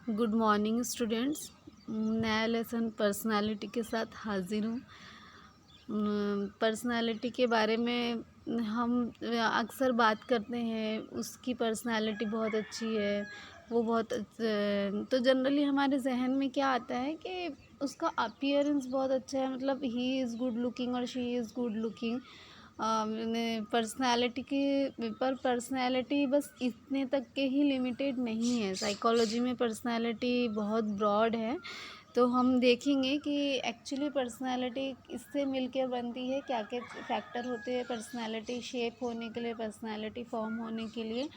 Good morning students. नया lesson personality के साथ हाजिर हूँ। पर्सनालिटी के बारे में हम अक्सर बात करते हैं, उसकी पर्सनालिटी बहुत अच्छी है, वो बहुत तो जनरली हमारे जहन में क्या आता है कि उसका अपीयरेंस बहुत अच्छा है, मतलब ही इज़ गुड लुकिंग और she is good looking. Personality के पर पर्सनालिटी बस इतने तक के ही लिमिटेड नहीं है। साइकोलॉजी में पर्सनालिटी बहुत ब्रॉड है, तो हम देखेंगे कि एक्चुअली पर्सनालिटी इससे मिलकर बनती है, क्या क्या फैक्टर होते हैं पर्सनालिटी शेप होने के लिए, पर्सनालिटी फॉर्म होने के लिए,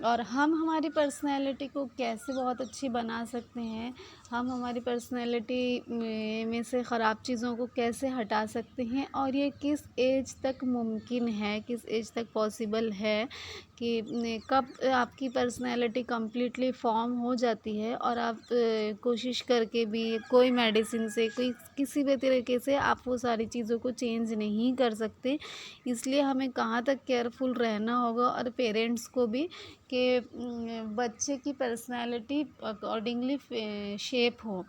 और हम हमारी पर्सनैलिटी को कैसे बहुत अच्छी बना सकते हैं। हम हमारी पर्सनैलिटी में से ख़राब चीज़ों को कैसे हटा सकते हैं, और ये किस एज तक मुमकिन है, किस एज तक पॉसिबल है कि कब आपकी पर्सनैलिटी कम्प्लीटली फॉर्म हो जाती है और आप कोशिश करके भी कोई मेडिसिन से, कोई किसी भी तरीके से आप वो सारी चीज़ों को चेंज नहीं कर सकते। इसलिए हमें कहाँ तक केयरफुल रहना होगा, और पेरेंट्स को भी, कि बच्चे की पर्सनैलिटी अकॉर्डिंगली शेप हो।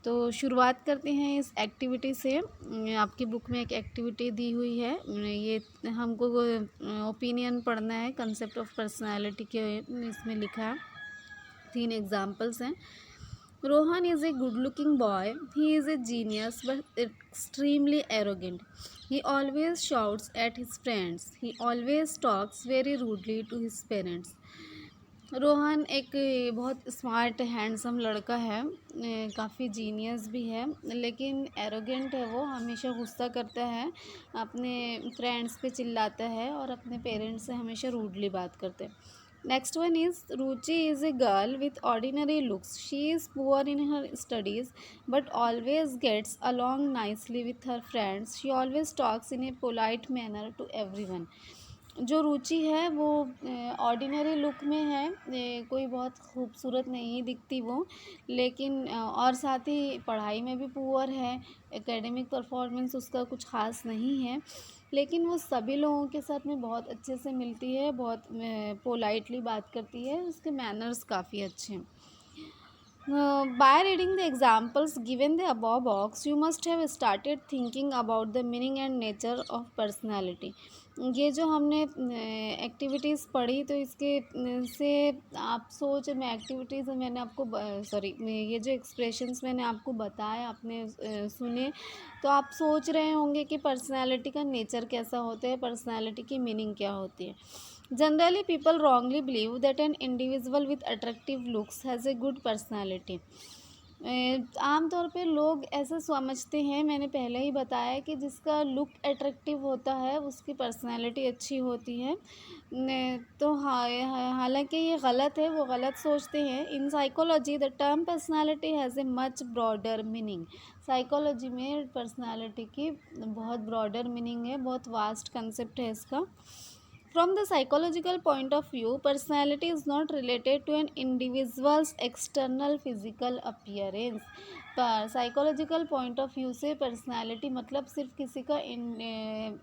तो शुरुआत करते हैं इस एक्टिविटी से। आपकी बुक में एक एक्टिविटी दी हुई है, ये हमको ओपिनियन पढ़ना है कंसेप्ट ऑफ पर्सनैलिटी के। इसमें लिखा है, 3 एग्जाम्पल्स हैं। Rohan is a good looking boy. He is a genius but extremely arrogant. He always shouts at his friends. He always talks very rudely to his parents. Rohan एक बहुत smart handsome लड़का है, काफ़ी जीनियस भी है, लेकिन एरोगेंट है। वो हमेशा गुस्सा करता है, अपने फ्रेंड्स पे चिल्लाता है और अपने पेरेंट्स से हमेशा रूडली बात करते हैं। Next one is Ruchi is a girl with ordinary looks. She is poor in her studies but always gets along nicely with her friends. She always talks in a polite manner to everyone. जो रुचि है वो ordinary look में है, कोई बहुत खूबसूरत नहीं दिखती वो, लेकिन और साथ ही पढ़ाई में भी पुअर है, एकेडमिक परफॉर्मेंस उसका कुछ ख़ास नहीं है, लेकिन वो सभी लोगों के साथ में बहुत अच्छे से मिलती है, बहुत पोलाइटली बात करती है, उसके मैनर्स काफ़ी अच्छे हैं। By reading the examples given the above box, you must have started thinking about the meaning and nature of personality. ये जो हमने एक्टिविटीज़ पढ़ी, तो इसके से आप सोच मैं एक्टिविटीज़ मैंने आपको सॉरी ये जो एक्सप्रेशंस मैंने आपको बताए, आपने सुने, तो आप सोच रहे होंगे कि पर्सनालिटी का नेचर कैसा होता है, पर्सनालिटी की मीनिंग क्या होती है। Generally, people wrongly believe that an individual with attractive looks has a good personality. आमतौर पे लोग ऐसा समझते हैं, मैंने पहले ही बताया, कि जिसका लुक अट्रैक्टिव होता है उसकी पर्सनालिटी अच्छी होती है। तो हालांकि ये गलत है, वो गलत सोचते हैं। In psychology the term personality has a much broader meaning. Psychology में पर्सनालिटी की बहुत ब्रॉडर मीनिंग है, बहुत वास्ट कंसेप्ट है इसका। From the psychological point of view, personality is not related to an individual's external physical appearance. पर psychological point of view से personality मतलब सिर्फ किसी का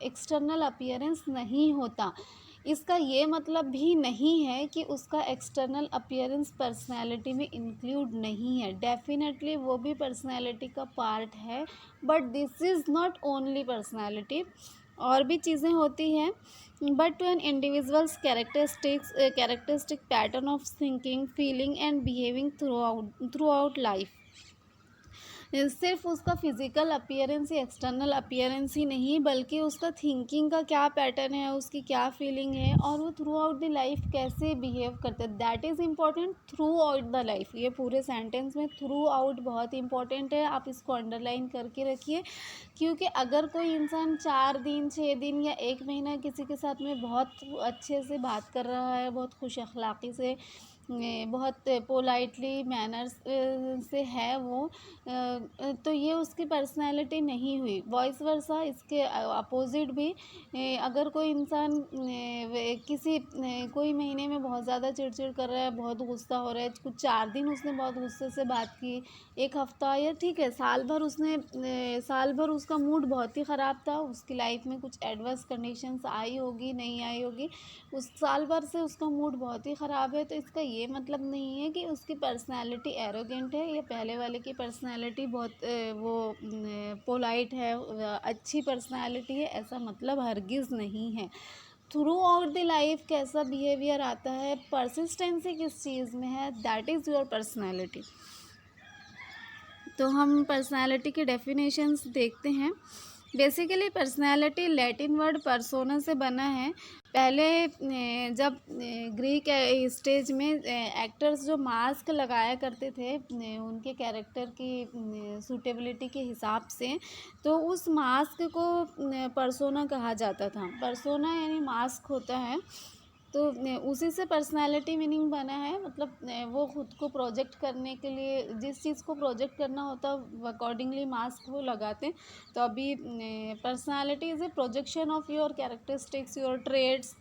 एक्सटर्नल अपीयरेंस नहीं होता। इसका ये मतलब भी नहीं है कि उसका एक्सटर्नल अपीयरेंस पर्सनालिटी में इंक्लूड नहीं है। डेफिनेटली वो भी पर्सनालिटी का पार्ट है, but this is not only personality, और भी चीज़ें होती हैं। But to an individual's characteristic pattern of thinking, feeling and behaving throughout life. सिर्फ उसका फिज़िकल अपीयरेंस या एक्सटर्नल अपीयरेंस ही नहीं, बल्कि उसका थिंकिंग का क्या पैटर्न है, उसकी क्या फीलिंग है, और वो थ्रू आउट द लाइफ कैसे बिहेव करता है, that is important. Through out the life, ये पूरे सेंटेंस में थ्रू आउट बहुत इंपॉर्टेंट है, आप इसको अंडरलाइन करके रखिए। क्योंकि अगर कोई इंसान 4 दिन, 6 दिन या 1 महीना किसी के साथ में बहुत अच्छे से बात कर रहा है, बहुत खुश अखलाक़ी से, बहुत पोलाइटली मैनर्स से है वो, तो ये उसकी पर्सनैलिटी नहीं हुई। वॉइस वर्सा इसके अपोज़िट भी, अगर कोई इंसान किसी कोई महीने में बहुत ज़्यादा चिड़चिड़ कर रहा है, बहुत गुस्सा हो रहा है, कुछ 4 दिन उसने बहुत गुस्से से बात की, 1 हफ़्ता, या ठीक है साल भर उसका मूड बहुत ही ख़राब था, उसकी लाइफ में कुछ एडवर्स कंडीशंस आई होगी, नहीं आई होगी, उस साल भर से उसका मूड बहुत ही ख़राब है, तो इसका ये मतलब नहीं है कि उसकी पर्सनैलिटी एरोगेंट है या पहले वाले की पर्सनैलिटी बहुत वो पोलाइट है, अच्छी पर्सनैलिटी है, ऐसा मतलब हरगिज़ नहीं है। थ्रू आउट द लाइफ कैसा बिहेवियर आता है, परसिस्टेंसी किस चीज़ में है, दैट इज़ योर पर्सनैलिटी। तो हम पर्सनैलिटी के डेफिनेशंस देखते हैं। Basically personality Latin word persona से बना है। पहले जब ग्रीक स्टेज में एक्टर्स जो मास्क लगाया करते थे उनके कैरेक्टर की सूटेबिलिटी के हिसाब से, तो उस मास्क को पर्सोना कहा जाता था। पर्सोना यानी मास्क होता है, तो उसी से पर्सनालिटी मीनिंग बना है। मतलब वो खुद को प्रोजेक्ट करने के लिए जिस चीज़ को प्रोजेक्ट करना होता है अकॉर्डिंगली मास्क वो लगाते हैं। तो अभी personality is a projection of your characteristics, your traits,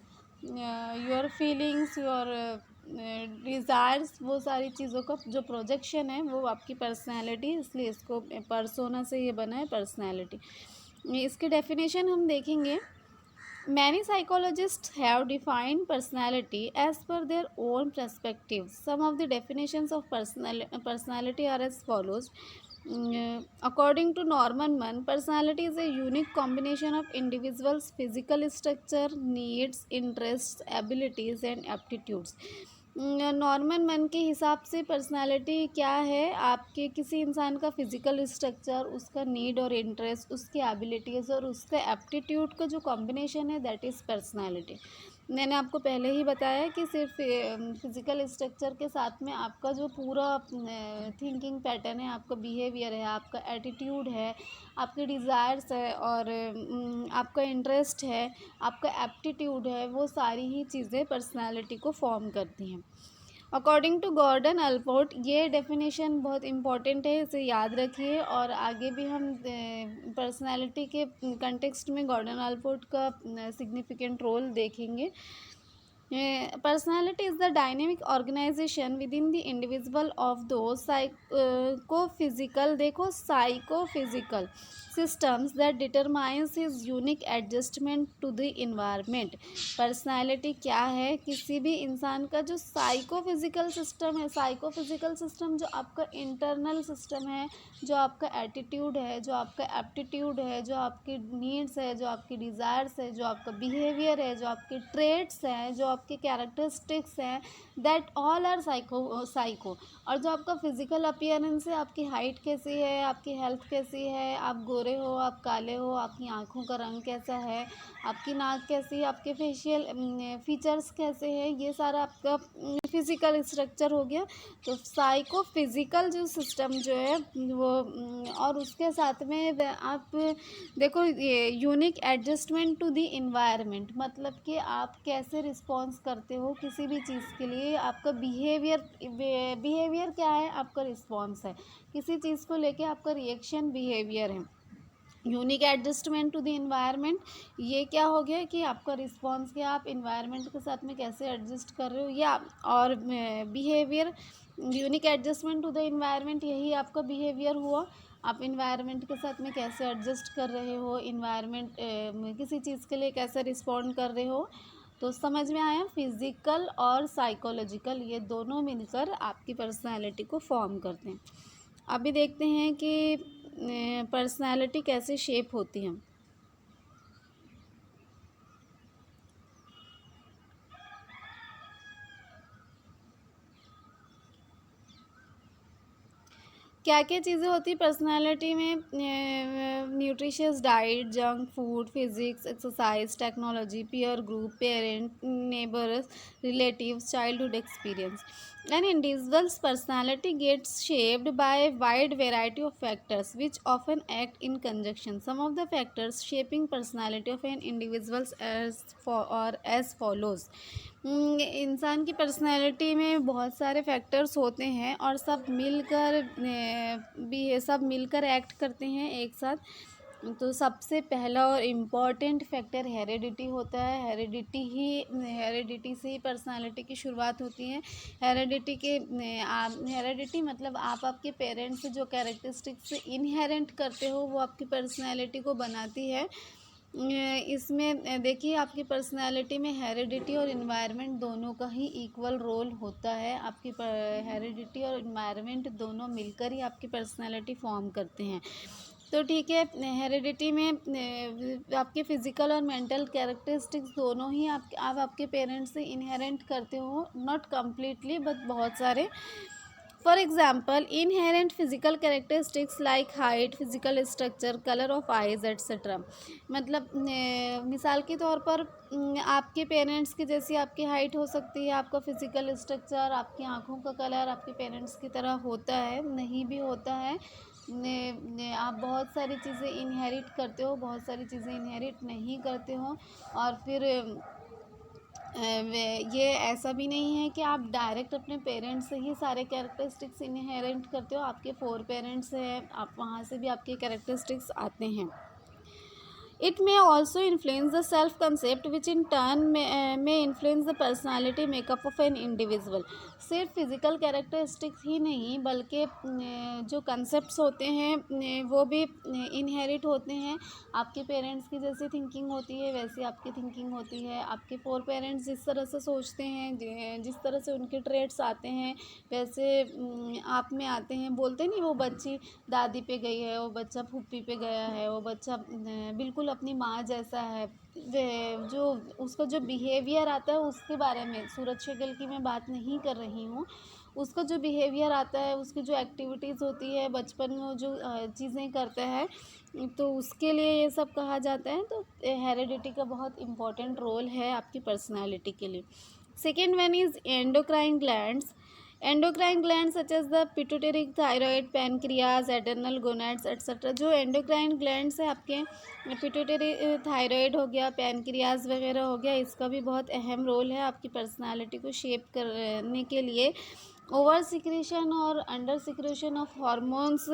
your feelings, your desires, वो सारी चीज़ों का जो प्रोजेक्शन है वो आपकी पर्सनालिटी, इसलिए इसको पर्सोना से ये बना है पर्सनालिटी। इसके डेफिनेशन हम देखेंगे। Many psychologists have defined personality as per their own perspectives. Some of the definitions of personality are as follows. According to Norman Mann, personality is a unique combination of individuals' physical structure, needs, interests, abilities, and aptitudes. Norman मन के हिसाब से personality क्या है, आपके किसी इंसान का फिजिकल स्ट्रक्चर, उसका नीड और इंटरेस्ट, उसके एबिलिटीज़ और उसका एप्टीट्यूड का जो कॉम्बिनेशन है दैट इज़ पर्सनालिटी। मैंने आपको पहले ही बताया कि सिर्फ फिजिकल स्ट्रक्चर के साथ में आपका जो पूरा थिंकिंग पैटर्न है, आपका बिहेवियर है, आपका एटीट्यूड है, आपके डिज़ायर्स है और आपका इंटरेस्ट है, आपका एप्टीट्यूड है, वो सारी ही चीज़ें पर्सनालिटी को फॉर्म करती हैं। अकॉर्डिंग टू गॉर्डन अल्पोर्ट, ये डेफिनेशन बहुत इम्पॉर्टेंट है, इसे याद रखिए और आगे भी हम पर्सनालिटी के कंटेक्स्ट में गॉर्डन अल्पोर्ट का सिग्निफिकेंट रोल देखेंगे। Personality is the dynamic organization within the individual of those psychophysical, देखो psychophysical systems that determines his unique adjustment to the environment. Personality क्या है, किसी भी इंसान का जो साइकोफिज़िकल सिस्टम है, साइकोफिज़िकल सिस्टम जो आपका इंटरनल सिस्टम है, जो आपका एटीट्यूड है, जो आपका एप्टीट्यूड है, जो आपकी नीड्स है, जो आपकी डिज़ायर्स है, जो आपका बिहेवियर है, जो आपके ट्रेड्स हैं, जो आपके कैरेक्टरिस्टिक्स हैं, दैट ऑल आर साइको। और जो आपका फिज़िकल अपीयरेंस है, आपकी हाइट कैसी है, आपकी हेल्थ कैसी है, आप गोरे हो, आप काले हो, आपकी आँखों का रंग कैसा है, आपकी नाक कैसी है, आपके फेशियल फीचर्स कैसे हैं, ये सारा आपका फिज़िकल स्ट्रक्चर हो गया। तो साइको फिज़िकल जो सिस्टम जो है वो और उसके साथ में आप देखो ये unique adjustment to the environment, मतलब कि आप कैसे रिस्पॉन्स करते हो किसी भी चीज़ के लिए, आपका बिहेवियर क्या है, आपका रिस्पॉन्स है, किसी चीज़ को लेके आपका रिएक्शन बिहेवियर है। Unique adjustment to the environment, ये क्या हो गया कि आपका रिस्पॉन्स क्या, आप इन्वायरमेंट के साथ में कैसे एडजस्ट कर रहे हो, या और behaviour, unique adjustment to the environment, यही आपका बिहेवियर हुआ, आप इन्वायरमेंट के साथ में कैसे एडजस्ट कर रहे हो, इन्वायरमेंट किसी चीज़ के लिए कैसे रिस्पॉन्ड कर रहे हो। तो समझ में आया, फिज़िकल और साइकोलॉजिकल ये दोनों मिलकर आपकी पर्सनैलिटी को फॉर्म करते हैं। अभी देखते हैं कि पर्सनैलिटी कैसे शेप होती है। क्या क्या चीज़ें होती हैं पर्सनालिटी में, nutritious diet, junk food, physics, exercise, technology, peer group, parent, neighbours, relatives, childhood experience. An individual's personality gets shaped by a wide variety of factors which often act in conjunction. Some of the factors shaping personality of an individual as follows. इंसान की personality में बहुत सारे factors होते हैं और सब मिलकर एक्ट करते हैं एक साथ। तो सबसे पहला और इम्पॉर्टेंट फैक्टर हेरेडिटी होता है। हेरेडिटी से ही पर्सनालिटी की शुरुआत होती है। हेरेडिटी मतलब आप आपके पेरेंट्स से जो कैरेक्टरिस्टिक्स इनहेरेंट करते हो वो आपकी पर्सनालिटी को बनाती है। इसमें देखिए आपकी पर्सनैलिटी में हेरिडिटी और इन्वायरमेंट दोनों का ही इक्वल रोल होता है। आपकी हेरिडिटी और इन्वायरमेंट दोनों मिलकर ही आपकी पर्सनैलिटी फॉर्म करते हैं। तो ठीक है, हेरिडिटी में आपके फिज़िकल और मेंटल कैरेक्टरिस्टिक्स दोनों ही आप आपके पेरेंट्स से इनहेरेंट करते हो, नॉट कम्प्लीटली बट बहुत सारे। For example, inherent physical characteristics like height, physical structure, colour of eyes etcetera. मतलब मिसाल के तौर पर आपके पेरेंट्स की जैसी आपकी हाइट हो सकती है, आपका फिजिकल स्ट्रक्चर, आपकी आँखों का कलर आपके पेरेंट्स की तरह होता है, नहीं भी होता है। आप बहुत सारी चीज़ें इनहेरिट करते हो, बहुत सारी चीज़ें इनहेरिट नहीं करते हो। और फिर ये ऐसा भी नहीं है कि आप डायरेक्ट अपने पेरेंट्स से ही सारे कैरेक्टरिस्टिक्स इनहेरेंट करते हो। आपके 4 पेरेंट्स हैं, आप वहाँ से भी आपके कैरेक्टरिस्टिक्स आते हैं। It may also influence the self-concept, which in turn may influence the personality makeup of an individual. सिर्फ फिज़िकल कैरेक्टरिस्टिक्स ही नहीं बल्कि जो कंसेप्ट्स होते हैं वो भी इनहेरिट होते हैं। आपके पेरेंट्स की जैसी थिंकिंग होती है वैसी आपकी थिंकिंग होती है। आपके 4 पेरेंट्स जिस तरह से सोचते हैं, जिस तरह से उनके ट्रेट्स आते हैं वैसे आप में आते हैं। बोलते नहीं, वो बच्ची दादी पे गई है, वो बच्चा फूफी पे गया है, वो बच्चा बिल्कुल अपनी माँ जैसा है। जो उसका जो बिहेवियर आता है उसके बारे में सूरज शेखर की मैं बात नहीं कर रही हूँ। उसका जो बिहेवियर आता है, उसकी जो एक्टिविटीज़ होती है बचपन में, वो जो चीज़ें करता है, तो उसके लिए ये सब कहा जाता है। तो हेरिडिटी का बहुत इम्पोर्टेंट रोल है आपकी पर्सनालिटी के लिए। Second one is endocrine glands. Endocrine gland such as the pituitary, thyroid, pancreas, adrenal gonads etcetera. जो एंडोक्राइन ग्लैंड्स है आपके, पिट्यूटरी, थायराइड हो गया, पैनक्रियाज वगैरह हो गया, इसका भी बहुत अहम रोल है आपकी पर्सनालिटी को शेप करने के लिए। ओवर सिक्रेशन और अंडर सिक्रेशन ऑफ हार्मोन्स,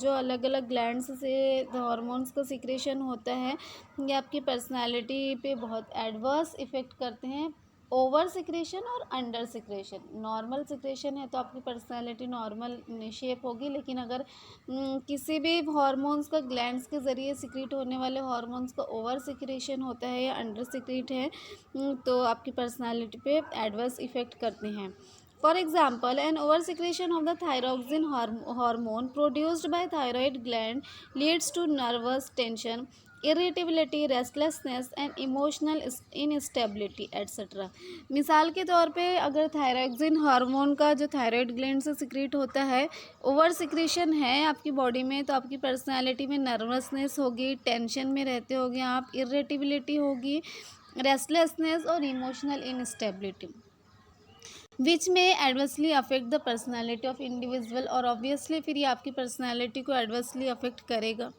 जो अलग अलग ग्लैंड्स से हार्मोन्स का सिक्रेशन होता है, ये आपकी पर्सनालिटी पे बहुत एडवर्स इफ़ेक्ट करते हैं। ओवर सिक्रेशन और अंडर सिक्रेशन, नॉर्मल सिक्रेशन है तो आपकी पर्सनालिटी नॉर्मल शेप होगी, लेकिन अगर किसी भी हार्मोन्स का ग्लैंड्स के ज़रिए सिक्रीट होने वाले हार्मोन्स का ओवर सिक्रेशन होता है या अंडर सिक्रीट है, तो आपकी पर्सनालिटी पे एडवर्स इफ़ेक्ट करते हैं। For example, an over secretion of the thyroxine hormone produced by thyroid gland leads to nervous tension, irritability, restlessness and emotional instability etcetera. मिसाल के तौर पे अगर थायरॉक्सिन हार्मोन का जो थायराइड ग्लैंड से सिक्रीट होता है, ओवर सिक्रेशन है आपकी बॉडी में, तो आपकी पर्सनालिटी में नर्वसनेस होगी, टेंशन में रहते होगे आप, इरिटेबिलिटी होगी, रेस्टलेसनेस और इमोशनल इनस्टेबिलिटी, विच में adversely affect the personality of individual. और ऑब्वियसली फिर ये आपकी पर्सनैलिटी को एडवर्सली अफेक्ट करेगा।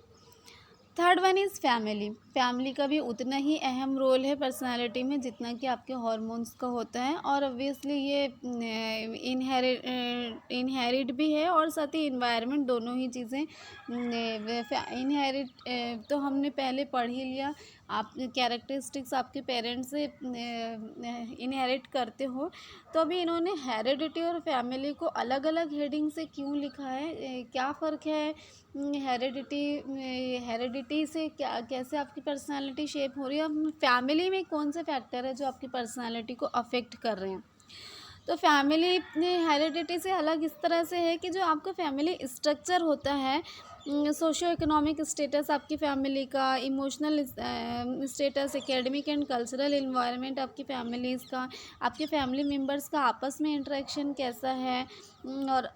Third one is family. Family का भी उतना ही अहम रोल है पर्सनालिटी में जितना कि आपके हार्मोन्स का होता है। और ऑब्वियसली ये इनहेरिट भी है और साथ ही इन्वायरमेंट, दोनों ही चीज़ें इनहेरिट तो हमने पहले पढ़ ही लिया। आप कैरेक्टरिस्टिक्स आपके पेरेंट्स से इनहेरिट करते हो। तो अभी इन्होंने हेरिडिटी और फैमिली को अलग अलग हेडिंग से क्यों लिखा है, क्या फ़र्क है हेरिडिटी से, क्या कैसे आपकी पर्सनालिटी शेप हो रही है, और फैमिली में कौन से फैक्टर है जो आपकी पर्सनालिटी को अफेक्ट कर रहे हैं। तो फैमिली हेरिडिटी से अलग इस तरह से है कि जो आपका फैमिली स्ट्रक्चर होता है, सोशो इकोनॉमिक स्टेटस आपकी फैमिली का, emotional status, academic and cultural environment आपकी फैमिलीज़ का, आपके फैमिली मेम्बर्स का आपस में इंटरेक्शन कैसा है, और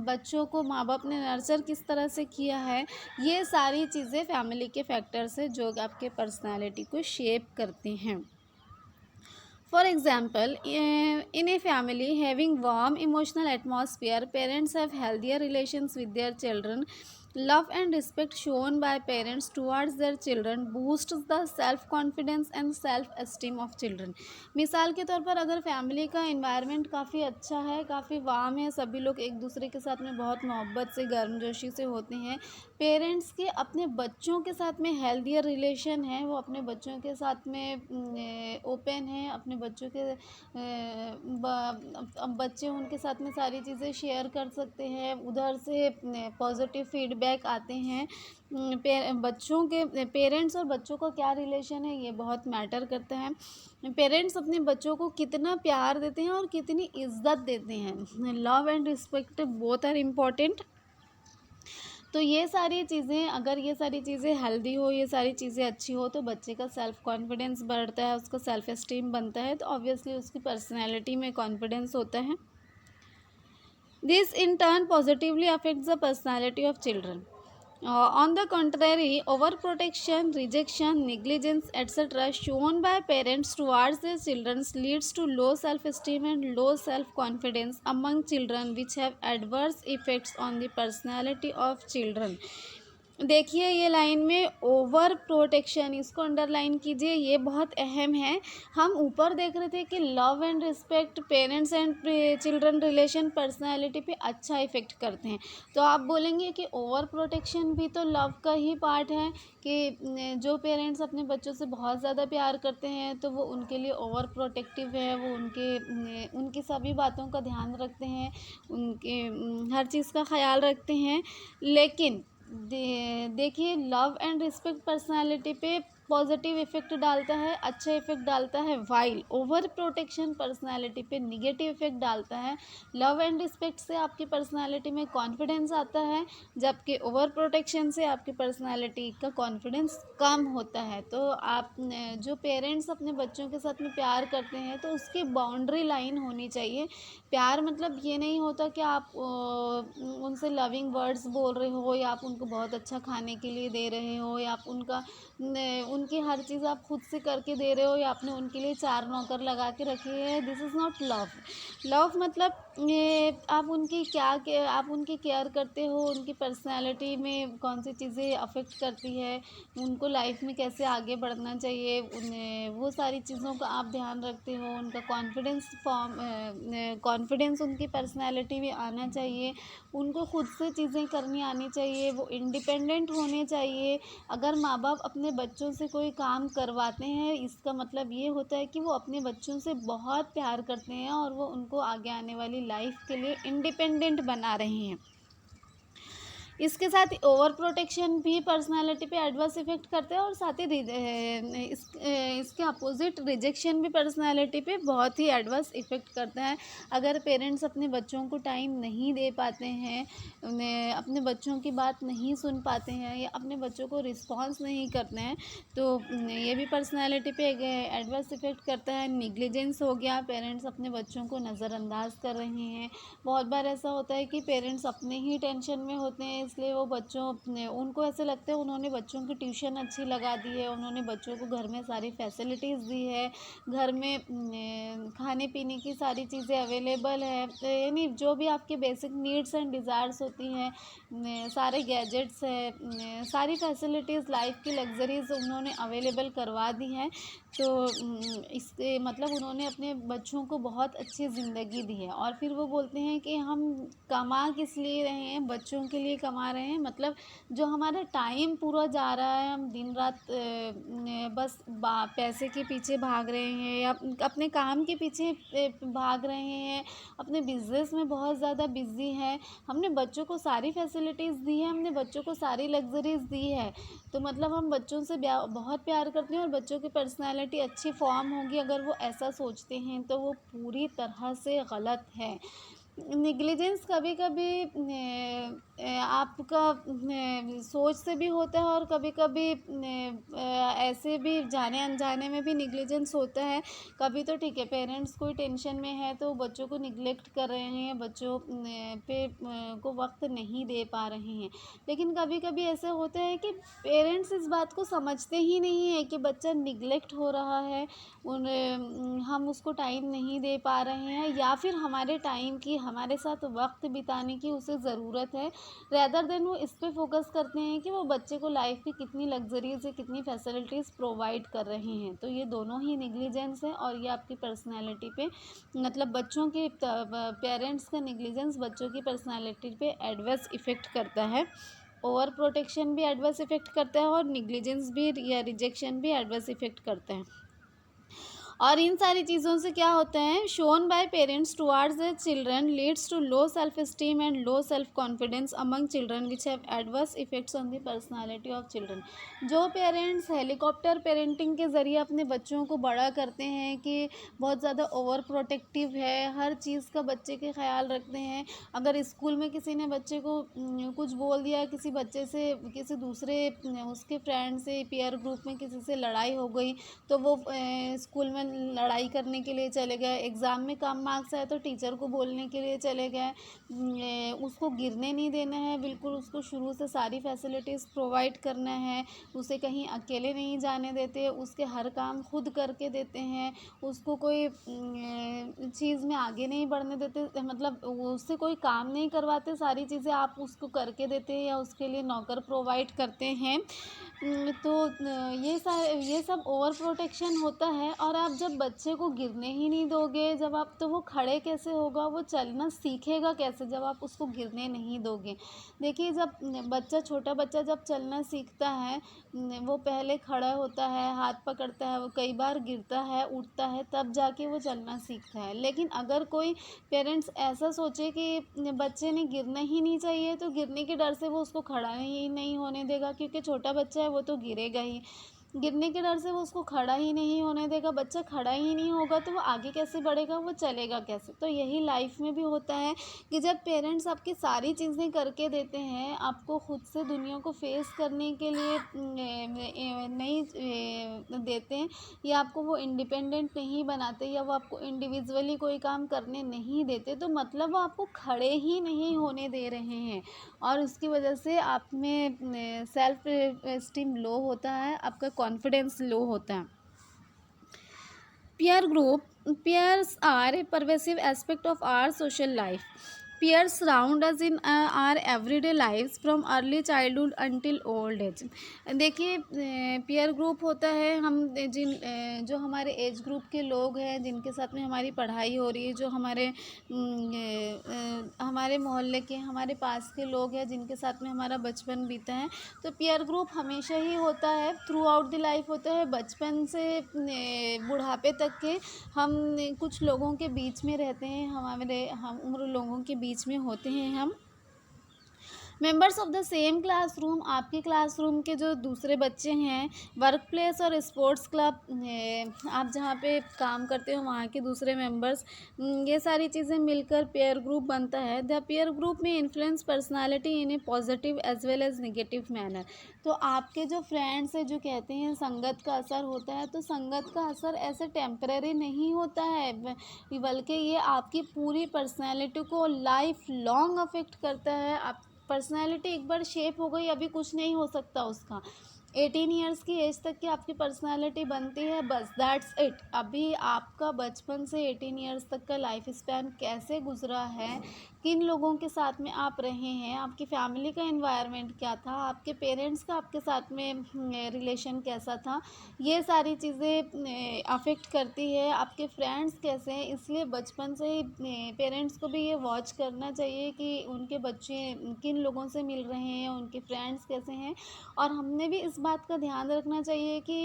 बच्चों को माँ बाप ने नर्चर किस तरह से किया है, ये सारी चीज़ें फैमिली के फैक्टर्स है जो आपके पर्सनालिटी को शेप करते हैं। For example, in a family having warm emotional atmosphere, parents have healthier relations with their children. Love and respect shown by parents towards their children boosts the self confidence and self esteem of children. मिसाल के तौर पर अगर family का environment काफ़ी अच्छा है, काफ़ी वार्म है, सभी लोग एक दूसरे के साथ में बहुत मोहब्बत से, गर्मजोशी से होते हैं, पेरेंट्स के अपने बच्चों के साथ में हेल्दियर रिलेशन है, वो अपने बच्चों के साथ में ओपन है, अपने बच्चों के बच्चे उनके साथ में सारी चीज़ें शेयर कर सकते हैं, उधर से पॉजिटिव फीडबैक फीडबैक आते हैं। बच्चों के पेरेंट्स और बच्चों का क्या रिलेशन है, ये बहुत मैटर करता है। पेरेंट्स अपने बच्चों को कितना प्यार देते हैं और कितनी इज्जत देते हैं। Love and respect both are important. तो ये सारी चीज़ें, अगर ये सारी चीज़ें हेल्दी हो, ये सारी चीज़ें अच्छी हो, तो बच्चे का सेल्फ कॉन्फिडेंस बढ़ता है, उसका सेल्फ एस्टीम बनता है, तो ऑब्वियसली उसकी पर्सनैलिटी में कॉन्फिडेंस होता है। This in turn positively affects the personality of children. On the contrary, overprotection, rejection, negligence, etc., shown by parents towards their children leads to low self-esteem and low self-confidence among children, which have adverse effects on the personality of children. देखिए ये line में over protection, इसको underline कीजिए, ये बहुत अहम है। हम ऊपर देख रहे थे कि love and respect, parents and children relation personality पे अच्छा इफ़ेक्ट करते हैं। तो आप बोलेंगे कि ओवर प्रोटेक्शन भी तो लव का ही पार्ट है, कि जो पेरेंट्स अपने बच्चों से बहुत ज़्यादा प्यार करते हैं तो वो उनके लिए ओवर प्रोटेक्टिव है, वो उनकी सभी बातों का ध्यान रखते हैं, उनके हर चीज़ का ख्याल रखते हैं। लेकिन देखिए लव एंड रिस्पेक्ट पर्सनालिटी पे पॉजिटिव इफ़ेक्ट डालता है, अच्छा इफ़ेक्ट डालता है, वाइल ओवर प्रोटेक्शन पर्सनालिटी पे निगेटिव इफ़ेक्ट डालता है। लव एंड रिस्पेक्ट से आपकी पर्सनालिटी में कॉन्फिडेंस आता है, जबकि ओवर प्रोटेक्शन से आपकी पर्सनालिटी का कॉन्फिडेंस कम होता है। तो आप जो पेरेंट्स अपने बच्चों के साथ में प्यार करते हैं तो उसकी बाउंड्री लाइन होनी चाहिए। प्यार मतलब ये नहीं होता कि आप उनसे लविंग वर्ड्स बोल रहे हो, या आप उनको बहुत अच्छा खाने के लिए दे रहे हो, या आप उनकी हर चीज़ आप खुद से करके दे रहे हो, या आपने उनके लिए 4 नौकर लगा के रखे हैं। This is not love. Love मतलब ये आप उनकी केयर करते हो, उनकी पर्सनैलिटी में कौन सी चीज़ें अफेक्ट करती है, उनको लाइफ में कैसे आगे बढ़ना चाहिए, वो सारी चीज़ों का आप ध्यान रखते हो। उनका कॉन्फिडेंस उनकी पर्सनैलिटी में आना चाहिए, उनको खुद से चीज़ें करनी आनी चाहिए, वो इंडिपेंडेंट होने चाहिए। अगर माँ बाप अपने बच्चों से कोई काम करवाते हैं, इसका मतलब ये होता है कि वो अपने बच्चों से बहुत प्यार करते हैं और वो उनको आगे आने वाली लाइफ के लिए इंडिपेंडेंट बना रहे हैं। इसके साथ ही ओवर प्रोटेक्शन भी पर्सनालिटी पे एडवर्स इफ़ेक्ट करते हैं, और साथ ही इसके अपोजिट रिजेक्शन भी पर्सनालिटी पे बहुत ही एडवर्स इफ़ेक्ट करता है। अगर पेरेंट्स अपने बच्चों को टाइम नहीं दे पाते हैं, उन्हें अपने बच्चों की बात नहीं सुन पाते हैं, या अपने बच्चों को रिस्पॉन्स नहीं करते हैं, तो ये भी पर्सनालिटी पे एडवर्स इफ़ेक्ट करता है। निग्लिजेंस हो गया, पेरेंट्स अपने बच्चों को नज़रअंदाज कर रहे हैं। बहुत बार ऐसा होता है कि पेरेंट्स अपने ही टेंशन में होते हैं, इसलिए वो उनको ऐसे लगता है उन्होंने बच्चों की ट्यूशन अच्छी लगा दी है, उन्होंने बच्चों को घर में सारी फैसिलिटीज़ दी है, घर में खाने पीने की सारी चीज़ें अवेलेबल है, यानी जो भी आपके बेसिक नीड्स एंड डिज़ायर्स होती हैं, सारे गैजेट्स है, सारी फैसिलिटीज़, लाइफ की लग्जरीज उन्होंने अवेलेबल करवा दी हैं। तो इसके मतलब उन्होंने अपने बच्चों को बहुत अच्छी ज़िंदगी दी है, और फिर वो बोलते हैं कि हम कमा किस लिए रहे हैं, बच्चों के लिए कमा रहे हैं। मतलब जो हमारा टाइम पूरा जा रहा है, हम दिन रात बस पैसे के पीछे भाग रहे हैं, या अपने काम के पीछे भाग रहे हैं, अपने बिजनेस में बहुत ज़्यादा बिजी हैं। हमने बच्चों को सारी फैसिलिटीज़ दी है, हमने बच्चों को सारी लग्जरीज दी है, तो मतलब हम बच्चों से बहुत प्यार करते हैं और बच्चों की पर्सनैलिटी अच्छी फॉर्म होगी, अगर वो ऐसा सोचते हैं तो वो पूरी तरह से गलत है। नेग्लिजेंस कभी कभी आपका सोच से भी होता है, और कभी कभी ऐसे भी जाने अनजाने में भी नेग्लिजेंस होता है। कभी तो ठीक है, पेरेंट्स कोई टेंशन में है तो बच्चों को निगलेक्ट कर रहे हैं, बच्चों पे को वक्त नहीं दे पा रहे हैं। लेकिन कभी कभी ऐसा होता है कि पेरेंट्स इस बात को समझते ही नहीं है कि बच्चा निगलेक्ट हो रहा है, हम उसको टाइम नहीं दे पा रहे हैं, या फिर हमारे टाइम की, हमारे साथ वक्त बिताने की उसे ज़रूरत है। रैदर देन वो इस पे फोकस करते हैं कि वो बच्चे को लाइफ की कितनी लग्जरीज है, कितनी फैसिलिटीज़ प्रोवाइड कर रहे हैं। तो ये दोनों ही निगलिजेंस है, और ये आपकी पर्सनैलिटी पे, मतलब बच्चों के पेरेंट्स का निगलिजेंस बच्चों की पर्सनैलिटी पे एडवर्स इफ़ेक्ट करता है। ओवर प्रोटेक्शन भी एडवर्स इफ़ेक्ट करता है, और निगलिजेंस भी या रिजेक्शन भी एडवर्स इफ़ेक्ट करता है। और इन सारी चीज़ों से क्या होता है, shown by parents towards their children leads to low self esteem and low self confidence among children which have adverse effects on the personality of children. जो पेरेंट्स हेलीकॉप्टर पेरेंटिंग के ज़रिए अपने बच्चों को बड़ा करते हैं कि बहुत ज़्यादा ओवर प्रोटेक्टिव है, हर चीज़ का बच्चे के ख्याल रखते हैं, अगर स्कूल में किसी ने बच्चे को कुछ बोल दिया, किसी बच्चे से किसी दूसरे उसके फ्रेंड से पीयर ग्रुप में किसी से लड़ाई हो गई तो वो स्कूल में लड़ाई करने के लिए चले गए, एग्ज़ाम में कम मार्क्स आए तो टीचर को बोलने के लिए चले गए, उसको गिरने नहीं देना है, बिल्कुल उसको शुरू से सारी फैसिलिटीज़ प्रोवाइड करना है, उसे कहीं अकेले नहीं जाने देते, उसके हर काम खुद करके देते हैं, उसको कोई चीज़ में आगे नहीं बढ़ने देते, मतलब उससे कोई काम नहीं करवाते, सारी चीज़ें आप उसको करके देते हैं या उसके लिए नौकर प्रोवाइड करते हैं। तो ये सब ओवर प्रोटेक्शन होता है। और आप जब बच्चे को गिरने ही नहीं दोगे, जब आप, तो वो खड़े कैसे होगा, वो चलना सीखेगा कैसे जब आप उसको गिरने नहीं दोगे। देखिए जब बच्चा, छोटा बच्चा जब चलना सीखता है, वो पहले खड़ा होता है, हाथ पकड़ता है, वो कई बार गिरता है, उठता है, तब जाके वो चलना सीखता है। लेकिन अगर कोई पेरेंट्स ऐसा सोचे कि बच्चे ने गिरना ही नहीं चाहिए, तो गिरने के डर से वो उसको खड़ा ही नहीं होने देगा, क्योंकि छोटा बच्चा है वो तो गिरेगा ही, गिरने के डर से वो उसको खड़ा ही नहीं होने देगा। बच्चा खड़ा ही नहीं होगा तो वो आगे कैसे बढ़ेगा, वो चलेगा कैसे। तो यही लाइफ में भी होता है कि जब पेरेंट्स आपकी सारी चीज़ें करके देते हैं, आपको खुद से दुनिया को फेस करने के लिए नहीं देते हैं, या आपको वो इंडिपेंडेंट नहीं बनाते, या वो आपको इंडिविजुअली कोई काम करने नहीं देते, तो मतलब वो आपको खड़े ही नहीं होने दे रहे हैं, और उसकी वजह से आप में सेल्फ एस्टीम लो होता है, आपका कॉन्फिडेंस लो होता है। Peers are a pervasive aspect of our social life. Peers surround us in our everyday lives from early childhood until old age. देखिए पीयर ग्रुप होता है, हम जो हमारे एज ग्रुप के लोग हैं, जिनके साथ में हमारी पढ़ाई हो रही है, जो हमारे मोहल्ले के, हमारे पास के लोग हैं, जिनके साथ में हमारा बचपन बीता है। तो पीयर ग्रुप हमेशा ही होता है, थ्रू आउट द लाइफ होता है, बचपन से बुढ़ापे तक के हम कुछ लोगों के बीच में रहते हैं, हम उम्र लोगों के बीच में होते हैं। हम members of the same classroom, आपके क्लासरूम के जो दूसरे बच्चे हैं, वर्क प्लेस और स्पोर्ट्स क्लब, आप जहाँ पे काम करते हो वहाँ के दूसरे मेंबर्स, ये सारी चीज़ें मिलकर पेयर ग्रुप बनता है। The peer group may influence personality in a positive as well as negative manner. तो आपके जो फ्रेंड्स हैं, जो कहते हैं संगत का असर होता है, तो संगत का असर ऐसे टेम्परेरी नहीं होता है, बल्कि ये आपकी पूरी पर्सनैलिटी को लाइफ लॉन्ग अफेक्ट करता है। आप पर्सनैलिटी एक बार शेप हो गई, अभी कुछ नहीं हो सकता उसका। 18 ईयर्स की एज तक की आपकी पर्सनैलिटी बनती है, बस दैट्स इट। अभी आपका बचपन से 18 ईयर्स तक का लाइफ स्पैन कैसे गुजरा है, किन लोगों के साथ में आप रहे हैं, आपकी फैमिली का एनवायरनमेंट क्या था, आपके पेरेंट्स का आपके साथ में रिलेशन कैसा था, ये सारी चीज़ें अफेक्ट करती है। आपके फ्रेंड्स कैसे हैं, इसलिए बचपन से ही पेरेंट्स को भी ये वॉच करना चाहिए कि उनके बच्चे किन लोगों से मिल रहे हैं, उनके फ्रेंड्स कैसे हैं। और हमने भी इस बात का ध्यान रखना चाहिए कि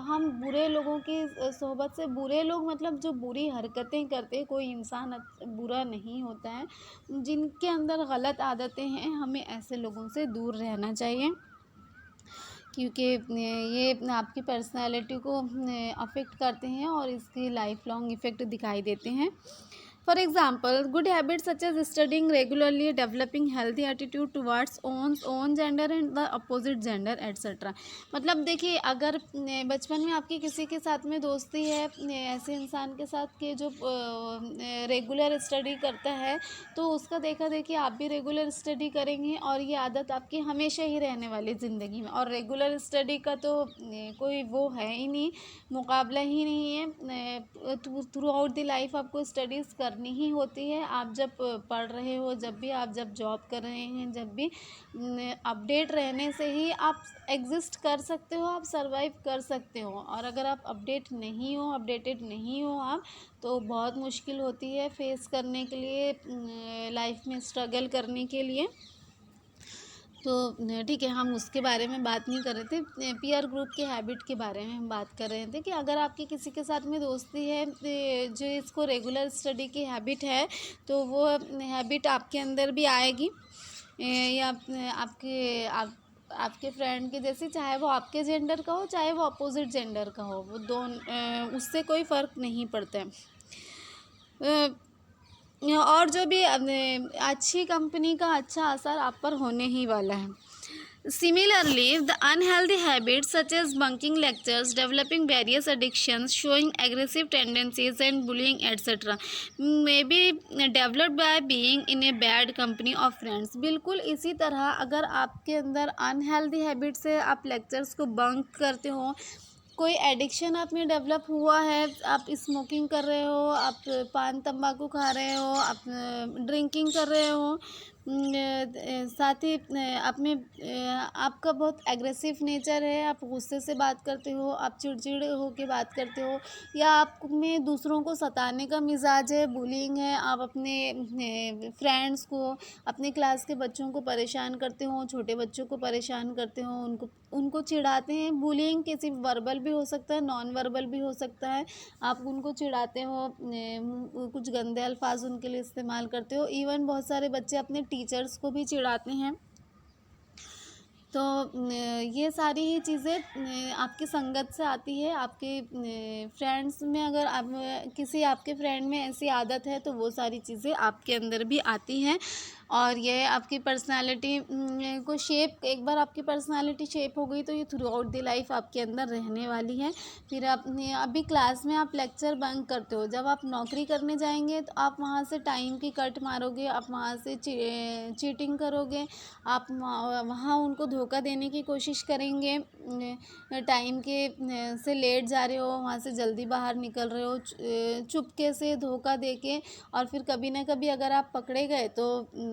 हम बुरे लोगों की सोहबत से, बुरे लोग मतलब जो बुरी हरकतें करते, कोई इंसान बुरा नहीं होता है, जिनके अंदर गलत आदतें हैं, हमें ऐसे लोगों से दूर रहना चाहिए, क्योंकि ये आपकी पर्सनैलिटी को अफेक्ट करते हैं और इसके लाइफ लॉन्ग इफ़ेक्ट दिखाई देते हैं। For example, good habits such as studying regularly, developing healthy attitude towards own gender and the opposite gender, etc. मतलब देखिए, अगर बचपन में आपकी किसी के साथ में दोस्ती है ऐसे इंसान के साथ के जो रेगुलर स्टडी करता है, तो उसका देखा देखी आप भी रेगुलर स्टडी करेंगे, और ये आदत आपकी हमेशा ही रहने वाली ज़िंदगी में। और रेगुलर स्टडी का तो कोई वो है ही नहीं, मुकाबला ही नहीं है। थ्रू आउट द लाइफ आपको स्टडीज़ करनी ही होती है। आप जब पढ़ रहे हो, आप जब जॉब कर रहे हैं, जब भी अपडेट रहने से ही आप एग्जिस्ट कर सकते हो, आप सरवाइव कर सकते हो। और अगर आप अपडेटेड नहीं हो आप, तो बहुत मुश्किल होती है फेस करने के लिए, लाइफ में स्ट्रगल करने के लिए। तो ठीक है, हम उसके बारे में बात नहीं कर रहे थे, पीयर ग्रुप के हैबिट के बारे में हम बात कर रहे थे कि अगर आपकी किसी के साथ में दोस्ती है जो इसको रेगुलर स्टडी की हैबिट है, तो वो हैबिट आपके अंदर भी आएगी, या आपके फ्रेंड के जैसे, चाहे वो आपके जेंडर का हो चाहे वो अपोजिट जेंडर का हो, वो उससे कोई फ़र्क नहीं पड़ता है। और जो भी अच्छी कंपनी का अच्छा असर आप पर होने ही वाला है। Similarly, the unhealthy habits such as bunking lectures, developing various addictions, showing aggressive tendencies and bullying etc. may be developed by being in a bad company of friends. बिल्कुल इसी तरह अगर आपके अंदर अनहेल्दी हैबिट्स है, आप लेक्चर्स को bunk करते हो, कोई एडिक्शन आप में डेवलप हुआ है, आप स्मोकिंग कर रहे हो, आप पान तंबाकू खा रहे हो, आप ड्रिंकिंग कर रहे हो, साथ ही आप में आपका बहुत एग्रेसिव नेचर है, आप गुस्से से बात करते हो, आप चिड़चिड़े होकर बात करते हो, या आप में दूसरों को सताने का मिजाज है, बुलिंग है, आप अपने फ्रेंड्स को, अपने क्लास के बच्चों को परेशान करते हो, छोटे बच्चों को परेशान करते हो, उनको चिढ़ाते हैं। बुलिंग किसी वर्बल भी हो सकता है, नॉन वर्बल भी हो सकता है, आप उनको चिढ़ाते हो, कुछ गंदे अल्फाज उनके लिए इस्तेमाल करते हो। इवन बहुत सारे बच्चे अपने टीचर्स को भी चिढ़ाते हैं। तो ये सारी ही चीज़ें आपकी संगत से आती है। आपके फ्रेंड्स में अगर आप किसी आपके फ्रेंड में ऐसी आदत है, तो वो सारी चीज़ें आपके अंदर भी आती हैं, और ये आपकी पर्सनालिटी को शेप, एक बार आपकी पर्सनालिटी शेप हो गई तो ये थ्रू आउट द लाइफ आपके अंदर रहने वाली है। फिर आपने अभी क्लास में आप लेक्चर बंक करते हो, जब आप नौकरी करने जाएंगे तो आप वहाँ से टाइम की कट मारोगे, आप वहाँ से चीटिंग करोगे, आप वहाँ उनको धोखा देने की कोशिश करेंगे, टाइम के से लेट जा रहे हो, वहाँ से जल्दी बाहर निकल रहे हो, चुपके से धोखा देके, और फिर कभी ना कभी अगर आप पकड़े गए तो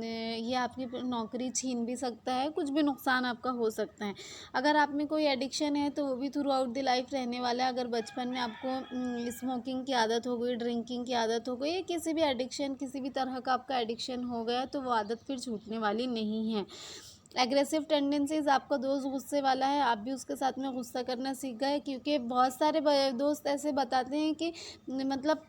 ये आपकी नौकरी छीन भी सकता है, कुछ भी नुकसान आपका हो सकता है। अगर आप में कोई एडिक्शन है तो वो भी थ्रू आउट द लाइफ रहने वाला है। अगर बचपन में आपको स्मोकिंग की आदत हो गई, ड्रिंकिंग की आदत हो गई, या किसी भी एडिक्शन, किसी भी तरह का आपका एडिक्शन हो गया, तो वो आदत फिर छूटने वाली नहीं है। एग्रेसिव टेंडेंसीज, आपका दोस्त गुस्से वाला है, आप भी उसके साथ में गुस्सा करना सीख गए, क्योंकि बहुत सारे दोस्त ऐसे बताते हैं कि मतलब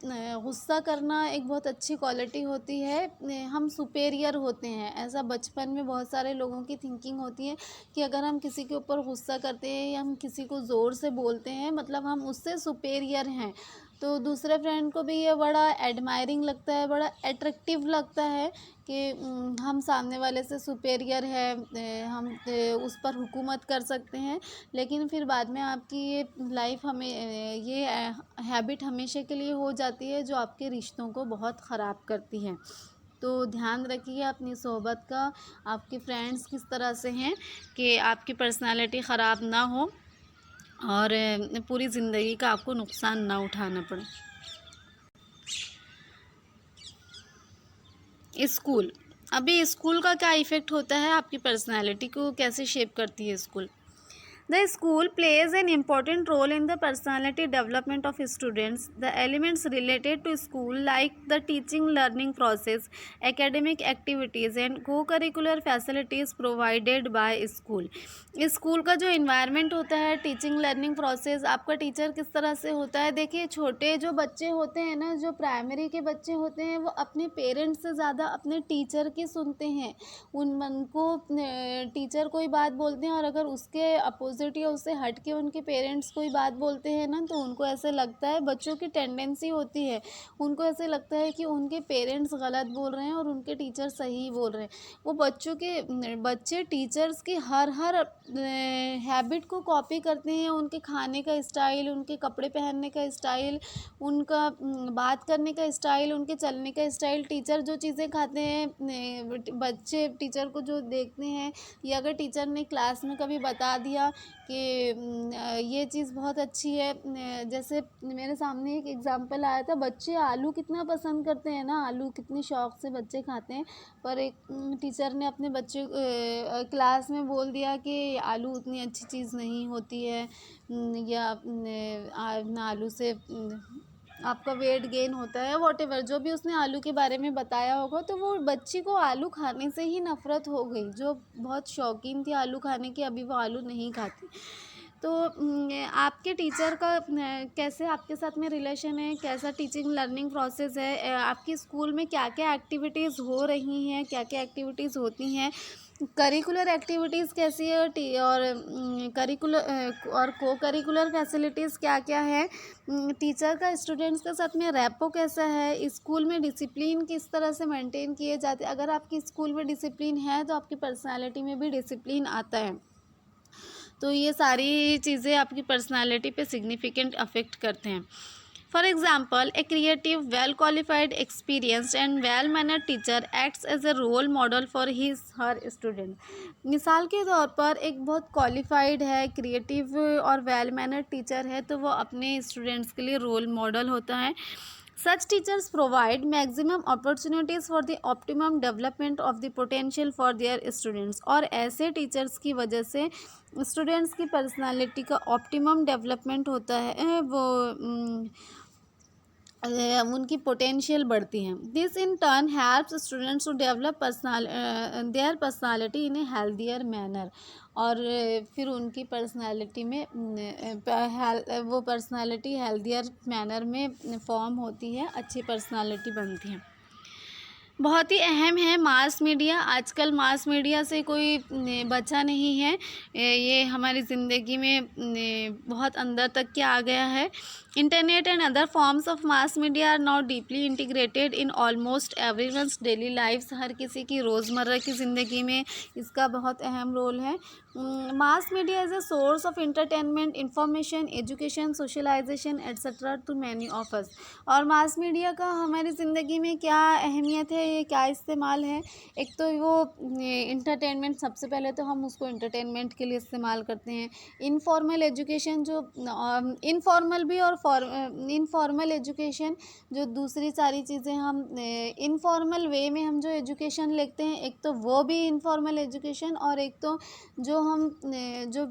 गुस्सा करना एक बहुत अच्छी क्वालिटी होती है, हम सुपेरियर होते हैं, ऐसा बचपन में बहुत सारे लोगों की थिंकिंग होती है कि अगर हम किसी के ऊपर गुस्सा करते हैं या हम किसी को ज़ोर से बोलते हैं, मतलब हम उससे सुपेरियर हैं। तो दूसरे फ्रेंड को भी ये बड़ा एडमायरिंग लगता है, बड़ा अट्रैक्टिव लगता है कि हम सामने वाले से सुपेरियर है, हम उस पर हुकूमत कर सकते हैं। लेकिन फिर बाद में आपकी ये लाइफ हमें ये हैबिट हमेशा के लिए हो जाती है, जो आपके रिश्तों को बहुत ख़राब करती है। तो ध्यान रखिए अपनी सोहबत का, आपके फ्रेंड्स किस तरह से हैं कि आपकी पर्सनालिटी ख़राब ना हो और पूरी ज़िंदगी का आपको नुकसान ना उठाना पड़े। स्कूल, अभी स्कूल का क्या इफ़ेक्ट होता है, आपकी पर्सनालिटी को कैसे शेप करती है school? The school plays an important role in the personality development of students. The elements related to school, like the teaching learning process, academic activities and co-curricular facilities provided by school. School का जो environment होता है, teaching learning process, आपका teacher किस तरह से होता है। देखिए, छोटे जो बच्चे होते हैं ना, जो प्राइमरी के बच्चे होते हैं, वो अपने पेरेंट्स से ज़्यादा अपने टीचर की सुनते हैं। उनको टीचर कोई बात बोलते हैं और अगर उसके अपोजिट या उससे हट के उनके पेरेंट्स कोई बात बोलते हैं ना, तो उनको ऐसे लगता है, बच्चों की टेंडेंसी होती है, उनको ऐसे लगता है कि उनके पेरेंट्स गलत बोल रहे हैं और उनके टीचर सही बोल रहे हैं। वो बच्चे टीचर्स की हर हैबिट को कॉपी करते हैं, उनके खाने का स्टाइल, उनके कपड़े पहनने का स्टाइल, उनका बात करने का स्टाइल, उनके चलने का स्टाइल, टीचर जो चीज़ें खाते हैं, बच्चे टीचर को जो देखते हैं, या अगर टीचर ने क्लास में कभी बता दिया कि ये चीज़ बहुत अच्छी है, जैसे मेरे सामने एक एग्जांपल आया था, बच्चे आलू कितना पसंद करते हैं ना, आलू कितनी शौक से बच्चे खाते हैं, पर एक टीचर ने अपने बच्चे क्लास में बोल दिया कि आलू उतनी अच्छी चीज़ नहीं होती है, या ना आलू से आपका वेट गेन होता है, व्हाटएवर जो भी उसने आलू के बारे में बताया होगा, तो वो बच्ची को आलू खाने से ही नफ़रत हो गई। जो बहुत शौकीन थी आलू खाने की, अभी वो आलू नहीं खाती। तो आपके टीचर का कैसे आपके साथ में रिलेशन है, कैसा टीचिंग लर्निंग प्रोसेस है, आपकी स्कूल में क्या-क्या एक्टिविटीज़ हो रही हैं, क्या-क्या एक्टिविटीज़ होती हैं, करिकुलर एक्टिविटीज़ कैसी है, और करिकुलर और को करिकुलर फैसिलिटीज़ क्या-क्या है, टीचर का स्टूडेंट्स के साथ में रैपो कैसा है, स्कूल में डिसिप्लिन किस तरह से मेंटेन किए जाते हैं। अगर आपकी स्कूल में डिसिप्लिन है तो आपकी पर्सनालिटी में भी डिसिप्लिन आता है। तो ये सारी चीज़ें आपकी पर्सनालिटी पे सिग्निफिकेंट अफेक्ट करते हैं। For example, a creative, well qualified, experienced and well mannered teacher acts as a role model for his her student. मिसाल के तौर पर एक बहुत क्वालिफाइड है, क्रिएटिव और वेल मैनर्ड टीचर है, तो वो अपने स्टूडेंट्स के लिए रोल मॉडल होता है। Such teachers provide maximum opportunities for the optimum development of the potential for their students। और ऐसे टीचर्स की वजह से स्टूडेंट्स की पर्सनालिटी का ऑप्टिमम डेवलपमेंट होता है, वो उनकी पोटेंशियल बढ़ती हैं। This in turn helps students to develop their personality in a healthier manner. और फिर उनकी पर्सनालिटी में वो पर्सनालिटी हेल्दियर मैनर में फॉर्म होती है, अच्छी पर्सनालिटी बनती है। बहुत ही अहम है मास मीडिया। आजकल मास मीडिया से कोई बचा नहीं है, ये हमारी ज़िंदगी में बहुत अंदर तक के आ गया है। Internet and other forms of mass media are now deeply integrated in almost everyone's daily lifes. हर किसी की रोज़मर्रा की ज़िंदगी में इसका बहुत अहम रोल है। Mass media is a source of entertainment, information, education, socialisation etcetera to many of us. और मास मीडिया का हमारी ज़िंदगी में क्या अहमियत है, ये क्या इस्तेमाल है। एक तो वो इंटरटेनमेंट, सबसे पहले तो हम उसको इंटरटेनमेंट के लिए इस्तेमाल करते हैं। इनफॉर्मल एजुकेशन, जो इनफॉर्मल भी और इनफॉर्मल एजुकेशन, जो दूसरी सारी चीज़ें हम इनफॉर्मल वे में हम जो एजुकेशन लेते हैं, एक तो वो भी इनफॉर्मल एजुकेशन, और एक तो जो हम जो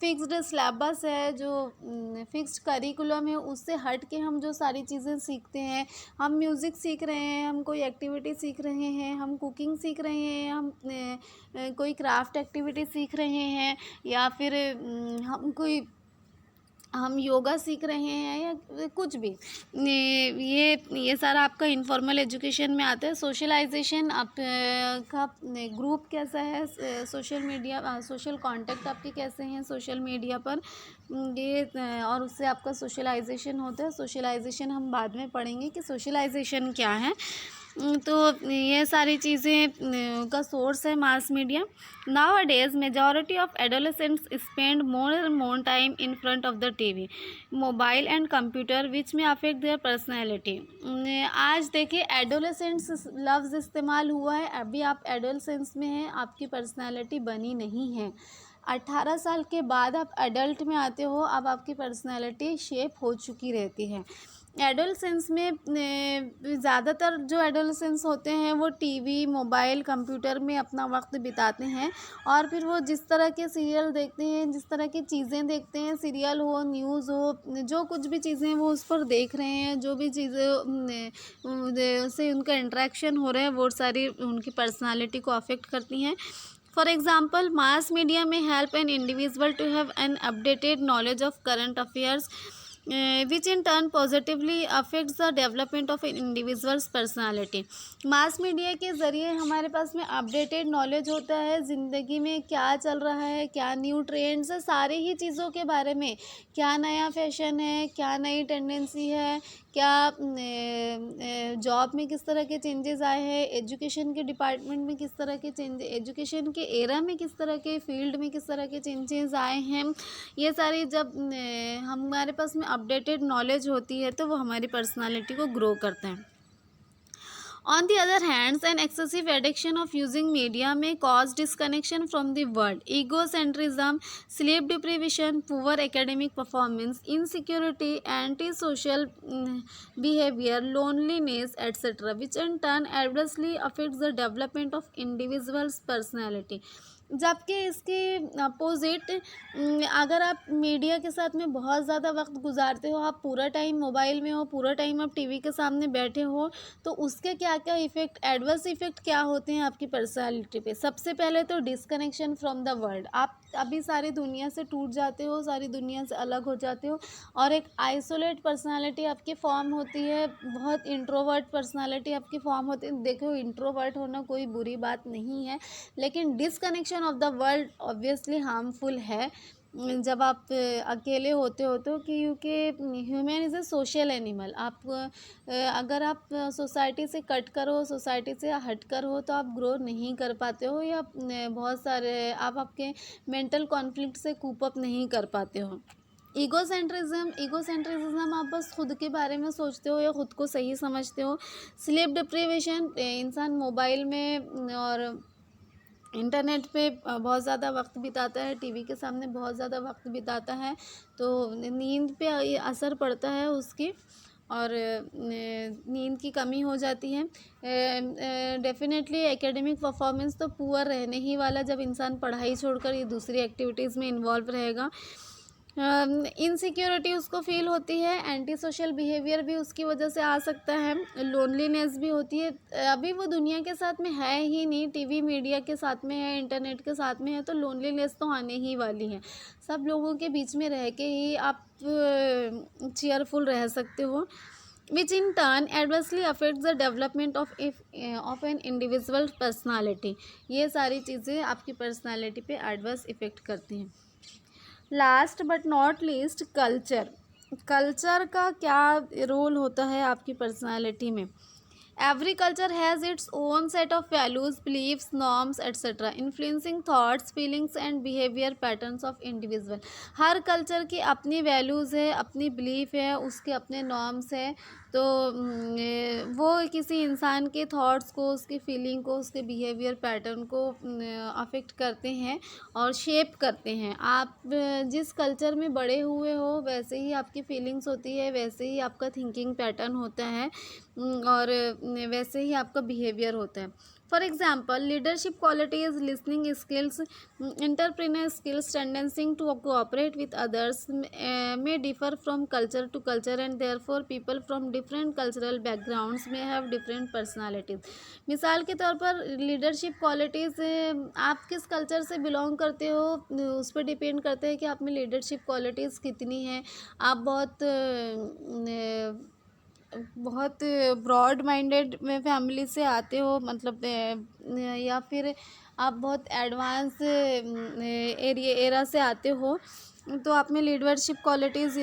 फिक्स्ड सिलेबस है, जो फिक्स्ड करिकुलम है, उससे हट के हम जो सारी चीज़ें सीखते हैं। हम म्यूज़िक सीख रहे हैं, हम कोई एक्टिविटी सीख रहे हैं, हम कुकिंग सीख रहे हैं, हम कोई क्राफ्ट एक्टिविटी सीख रहे हैं, या फिर हम योगा सीख रहे हैं, या कुछ भी। ये सारा आपका इनफॉर्मल एजुकेशन में आता है। सोशलाइजेशन, आप का ग्रुप कैसा है, सोशल मीडिया सोशल कांटेक्ट आपके कैसे हैं सोशल मीडिया पर, ये और उससे आपका सोशलाइजेशन होता है। सोशलाइजेशन हम बाद में पढ़ेंगे कि सोशलाइजेशन क्या है। तो ये सारी चीज़ें का सोर्स है mass media. Nowadays majority of adolescents spend more time in front of the TV, mobile and computer, which में अफेक्ट देयर पर्सनैलिटी। आज देखिए एडोलेसेंट्स लफ्ज़ इस्तेमाल हुआ है, अभी आप एडोलेसेंस में हैं, आपकी पर्सनैलिटी बनी नहीं है। 18 साल के बाद आप एडल्ट में आते हो, अब आपकी पर्सनैलिटी शेप हो चुकी रहती है। एडोलेसेंस में ज़्यादातर जो एडोलेसेंस होते हैं वो टीवी, मोबाइल, कंप्यूटर में अपना वक्त बिताते हैं, और फिर वो जिस तरह के सीरियल देखते हैं, जिस तरह की चीज़ें देखते हैं, सीरियल हो, न्यूज़ हो, जो कुछ भी चीज़ें वो उस पर देख रहे हैं, जो भी चीज़ें से उनका इंटरेक्शन हो रहा है, वो सारी उनकी पर्सनालिटी को अफेक्ट करती हैं। For example, mass media may help an individual to have an updated knowledge of current affairs, which in turn positively affects the development of an individual's personality। Mass media के ज़रिए हमारे पास में updated knowledge होता है, ज़िंदगी में क्या चल रहा है, क्या न्यू ट्रेंड्स है, सारी ही चीज़ों के बारे में, क्या नया फैशन है, क्या नई टेंडेंसी है, क्या जॉब में किस तरह के चेंजेस आए हैं, एजुकेशन के डिपार्टमेंट में किस तरह के एजुकेशन के एरा में किस तरह के फील्ड में किस तरह के चेंजेस आए हैं। ये सारी जब हमारे पास में अपडेटेड नॉलेज होती है तो वो हमारी पर्सनालिटी को ग्रो करते हैं। On the other hand, an excessive addiction of using media may cause disconnection from the world, egocentrism, sleep deprivation, poor academic performance, insecurity, antisocial behavior, loneliness, etc., which in turn adversely affects the development of individual's personality। जबकि इसके opposite अगर आप media के साथ में बहुत ज़्यादा वक़्त गुज़ारते हो, आप पूरा टाइम मोबाइल में हो, पूरा टाइम आप टीवी के सामने बैठे हो, तो उसके क्या-क्या इफ़ेक्ट, एडवर्स इफ़ेक्ट क्या होते हैं आपकी पर्सनैलिटी पे। सबसे पहले तो डिस्कनेक्शन फ्रॉम द वर्ल्ड। आप अभी सारी दुनिया से टूट जाते हो, सारी दुनिया से अलग हो जाते हो और एक आइसोलेट पर्सनैलिटी आपकी फ़ॉर्म होती है, बहुत इंट्रोवर्ट पर्सनैलिटी आपकी फ़ॉर्म होती है। देखो, इंट्रोवर्ट होना कोई बुरी बात नहीं है, लेकिन disconnection of the world obviously harmful है। जब आप अकेले होते हो तो, क्योंकि human is a social animal. आप अगर आप सोसाइटी से कट कर हो, सोसाइटी से हट कर हो, तो आप ग्रो नहीं कर पाते हो, या बहुत सारे आप आपके मेंटल कॉन्फ्लिक्ट से कूप अप नहीं कर पाते हो। ईगोसेंट्रिज्म आप बस खुद के बारे में सोचते हो या खुद को सही समझते हो। स्लीप डिप्रीवेशन, इंसान मोबाइल में और इंटरनेट पे बहुत ज़्यादा वक्त बिताता है, टीवी के सामने बहुत ज़्यादा वक्त बिताता है, तो नींद पे ये असर पड़ता है उसकी, और नींद की कमी हो जाती है। डेफिनेटली एकेडमिक परफॉर्मेंस तो पुअर रहने ही वाला, जब इंसान पढ़ाई छोड़कर ये दूसरी एक्टिविटीज़ में इन्वॉल्व रहेगा। इनसिक्योरिटी उसको फील होती है, एंटी सोशल बिहेवियर भी उसकी वजह से आ सकता है, लोनलीनेस भी होती है। अभी वो दुनिया के साथ में है ही नहीं, टीवी मीडिया के साथ में है, इंटरनेट के साथ में है, तो लोनलीनेस तो आने ही वाली है। सब लोगों के बीच में रह के ही आप चेयरफुल रह सकते हो, which in turn adversely affects the development of an individual personality। ये सारी चीज़ें आपकी पर्सनालिटी पे एडवर्स इफ़ेक्ट करती हैं। Last but not least, culture का क्या रोल होता है आपकी पर्सनालिटी में। Every culture has its own set of values, beliefs, norms etcetera, influencing thoughts, feelings and behaviour patterns of individual. हर कल्चर की अपनी वैल्यूज़ है, अपनी बिलीफ है, उसके अपने नॉर्म्स है, तो वो किसी इंसान के थॉट्स को, उसकी फीलिंग को, उसके बिहेवियर पैटर्न को अफेक्ट करते हैं और शेप करते हैं। आप जिस कल्चर में बड़े हुए हो, वैसे ही आपकी फीलिंग्स होती है, वैसे ही आपका थिंकिंग पैटर्न होता है, और वैसे ही आपका बिहेवियर होता है। For example, leadership qualities, listening skills, entrepreneur skills, tendency to cooperate with others may differ from culture to culture, and therefore people from different cultural backgrounds may have different personalities। मिसाल के तौर पर leadership qualities, आप किस culture से belong करते हो उस पर डिपेंड करते हैं कि आप में लीडरशिप क्वालिटीज़ कितनी हैं। आप बहुत ब्रॉड माइंडेड में फैमिली से आते हो, मतलब या फिर आप बहुत एडवांस एरा से आते हो, तो आप में लीडरशिप क्वालिटीज़,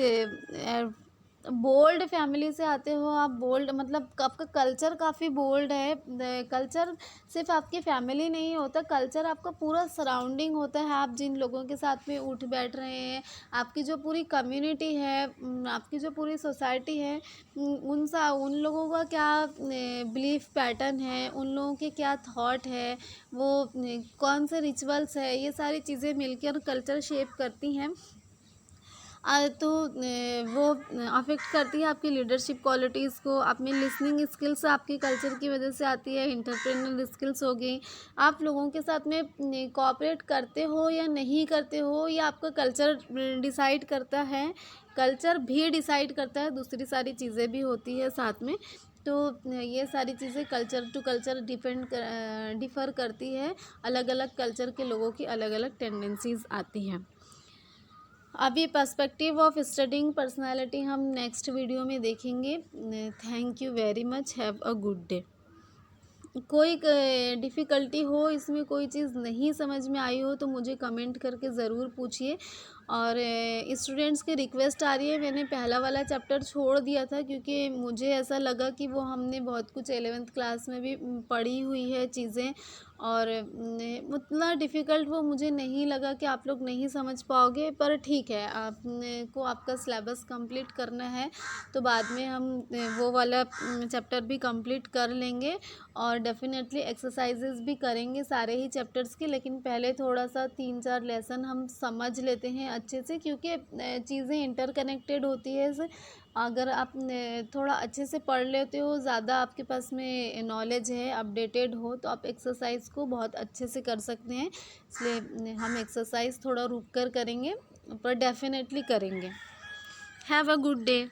बोल्ड फैमिली से आते हो, आप बोल्ड, मतलब आपका कल्चर काफ़ी बोल्ड है। कल्चर सिर्फ आपकी फैमिली नहीं होता, कल्चर आपका पूरा सराउंडिंग होता है। आप जिन लोगों के साथ में उठ बैठ रहे हैं, आपकी जो पूरी कम्युनिटी है, आपकी जो पूरी सोसाइटी है, उन लोगों का क्या बिलीफ पैटर्न है, उन लोगों के क्या थॉट है, वो कौन से रिचुअल्स है, ये सारी चीज़ें मिलकर कल्चर शेप करती हैं। तो वो अफेक्ट करती है आपकी लीडरशिप क्वालिटीज़ को। आप में लिसनिंग स्किल्स आपके कल्चर की वजह से आती है, इंटरप्रेन्योरियल स्किल्स हो गई। आप लोगों के साथ में कोऑपरेट करते हो या नहीं करते हो, या आपका कल्चर डिसाइड करता है। कल्चर भी डिसाइड करता है, दूसरी सारी चीज़ें भी होती है साथ में। तो ये सारी चीज़ें कल्चर टू कल्चर डिफ़र करती है। अलग अलग कल्चर के लोगों की अलग अलग टेंडेंसीज़ आती हैं। अभी पर्सपेक्टिव ऑफ स्टडिंग पर्सनालिटी हम नेक्स्ट वीडियो में देखेंगे। Thank you very much, have a good day. कोई डिफ़िकल्टी हो, इसमें कोई चीज़ नहीं समझ में आई हो, तो मुझे कमेंट करके ज़रूर पूछिए। और स्टूडेंट्स की रिक्वेस्ट आ रही है, मैंने पहला वाला चैप्टर छोड़ दिया था क्योंकि मुझे ऐसा लगा कि वो हमने बहुत कुछ 11th क्लास में भी पढ़ी हुई है चीज़ें, और उतना डिफ़िकल्ट वो मुझे नहीं लगा कि आप लोग नहीं समझ पाओगे। पर ठीक है, आपको आपका सिलेबस कंप्लीट करना है, तो बाद में हम वो वाला चैप्टर भी कंप्लीट कर लेंगे। और डेफिनेटली एक्सरसाइजेज भी करेंगे सारे ही चैप्टर्स के, लेकिन पहले थोड़ा सा 3-4 लेसन हम समझ लेते हैं अच्छे से, क्योंकि चीज़ें इंटरकनेक्टेड होती है। अगर आप थोड़ा अच्छे से पढ़ लेते हो, ज़्यादा आपके पास में नॉलेज है, अपडेटेड हो, तो आप एक्सरसाइज को बहुत अच्छे से कर सकते हैं। इसलिए हम एक्सरसाइज थोड़ा रुक कर करेंगे, पर डेफिनेटली करेंगे। Have a good day.